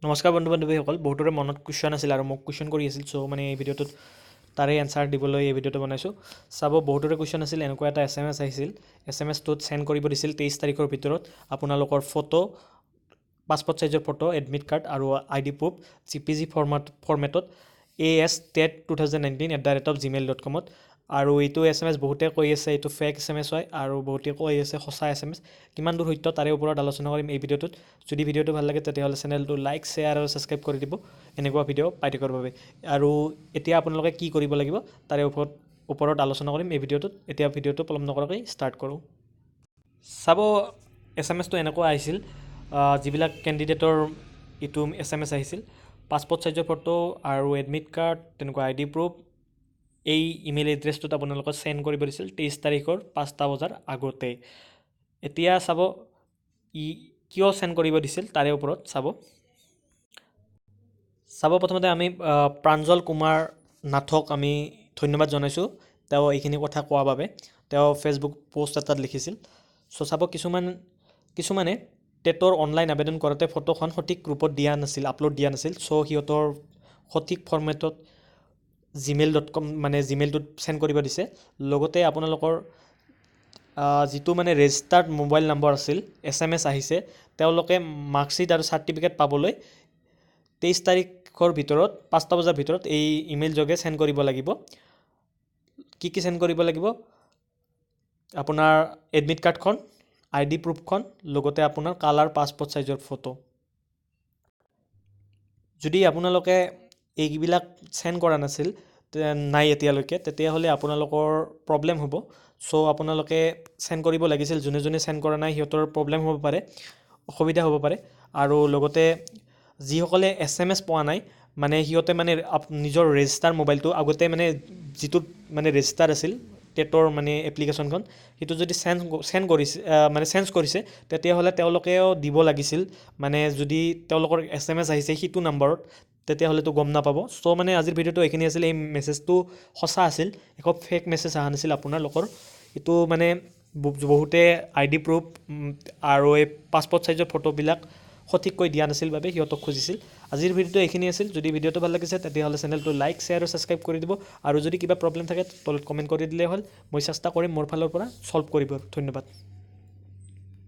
নমস্কাৰ বন্ধু বান্ধৱীসকল, বহুতৰে মনত কুৱেশ্যন আছিল আৰু মোক কুৱেশ্যন কৰি আছিল। চ' মানে এই ভিডিঅ'টোত তাৰে এনচাৰ দিবলৈ এই ভিডিঅ'টো বনাইছোঁ। চাব, বহুতৰে কুৱেশ্যন আছিল। এনেকুৱা এটা SMS আহিছিল। SMS টোত চেণ্ড কৰিব দিছিল 23 তাৰিখৰ ভিতৰত আপোনালোকৰ ফটো, পাছপৰ্ট চাইজৰ ফটো, এডমিট কাৰ্ড আৰু ID প্ৰুফ JPG ফৰ্মেটত ASTET2019@gmail.com আৰু এইটো SMS বহুতে কৈ আছে এইটো ফেক SMS হয় আৰু বহুতে কৈ আছে সঁচা SMS। কিমান দূৰ সত্য তাৰে ওপৰত আলোচনা কৰিম এই ভিডিঅ'টোত। যদি ভিডিঅ'টো ভাল লাগে তেতিয়াহ'লে চেনেলটো লাইক, শ্বেয়াৰ আৰু ছাবস্ক্ৰাইব কৰি দিব এনেকুৱা ভিডিঅ' পাই থকাৰ বাবে। আৰু এতিয়া আপোনালোকে কি কৰিব লাগিব তাৰে ওপৰত আলোচনা কৰিম এই ভিডিঅ'টোত। এতিয়া ভিডিঅ'টো পলম নকৰাকৈ ষ্টাৰ্ট কৰোঁ। চাব, SMS টো এনেকুৱা আহিছিল। যিবিলাক কেণ্ডিডেটৰ এইটো SMS আহিছিল, পাছপৰ্ট চাইজৰ ফটো আৰু এডমিট কাৰ্ড, তেনেকুৱা ID প্ৰুফ এই ইমেইল এড্ৰেছটোত আপোনালোকক চেণ্ড কৰিব দিছিল 23 তাৰিখৰ 5টা বজাৰ আগতে। এতিয়া চাব কিয় চেণ্ড কৰিব দিছিল তাৰে ওপৰত চাব। প্ৰথমতে আমি প্ৰাঞ্জল কুমাৰ নাথক আমি ধন্যবাদ জনাইছোঁ তেওঁ এইখিনি কথা কোৱাৰ বাবে। তেওঁ ফেচবুক পষ্ট এটাত লিখিছিল। চ' চাব, কিছুমানে টেটৰ অনলাইন আবেদন কৰোঁতে ফটোখন সঠিক ৰূপত আপলোড দিয়া নাছিল। চ' সিহঁতৰ সঠিক ফৰ্মেটত gmail.com জিমেইলটোত চেণ্ড কৰিব দিছে। লগতে আপোনালোকৰ যিটো ৰেজিষ্টাৰ্ড মোবাইল নম্বৰ আছিল, SMS আহিছে, তেওঁলোকে মাৰ্কশ্বিট আৰু চাৰ্টিফিকেট পাবলৈ 23 তাৰিখৰ ভিতৰত 5টা বজাৰ ভিতৰত এই ইমেইল যোগে চেণ্ড কৰিব লাগিব। কি চেণ্ড কৰিব লাগিব? আপোনাৰ এডমিট কাৰ্ডখন, ID প্ৰুফখন, লগতে আপোনাৰ কালাৰ পাছপৰ্ট চাইজৰ ফটো। যদি আপোনালোকে এইবিলাক চেণ্ড কৰা নাই এতিয়ালৈকে, তেতিয়াহ'লে আপোনালোকৰ প্ৰব্লেম হ'ব। চ' আপোনালোকে চেণ্ড কৰিব লাগিছিল। যোনে চেণ্ড কৰা নাই সিহঁতৰ প্ৰব্লেম হ'ব পাৰে, অসুবিধা হ'ব পাৰে। আৰু লগতে যিসকলে SMS পোৱা নাই, সিহঁতে নিজৰ ৰেজিষ্টাৰ মোবাইলটো আগতে যিটোত ৰেজিষ্টাৰ আছিল টেটৰ এপ্লিকেশ্যনখন, সেইটো যদি চেঞ্জ কৰিছে তেতিয়াহ'লে তেওঁলোকেও দিব লাগিছিল। যদি তেওঁলোকৰ SMS আহিছে সিটো নম্বৰত, তেতিয়াহ'লেতো গম নাপাব। চ' আজিৰ ভিডিঅ'টো এইখিনি আছিল। এই মেছেজটো সঁচা আছিল, একো ফেক মেছেজ অহা নাছিল আপোনালোকৰ। এইটো বহুতে ID প্ৰুফ আৰু এই পাছপৰ্ট চাইজৰ ফটোবিলাক সঠিককৈ দিয়া নাছিল বাবে সিহঁতক খুজিছিল। আজিৰ ভিডিঅ'টো এইখিনি আছিল। যদি ভিডিঅ'টো ভাল লাগিছে তেতিয়াহ'লে চেনেলটো লাইক, শ্বেয়াৰ আৰু ছাবস্ক্ৰাইব কৰি দিব। আৰু যদি কিবা প্ৰব্লেম থাকে তলত কমেণ্ট কৰি দিলেই হ'ল। মই চেষ্টা কৰিম মোৰ ফালৰ পৰা ছল্ভ কৰিব। ধন্যবাদ।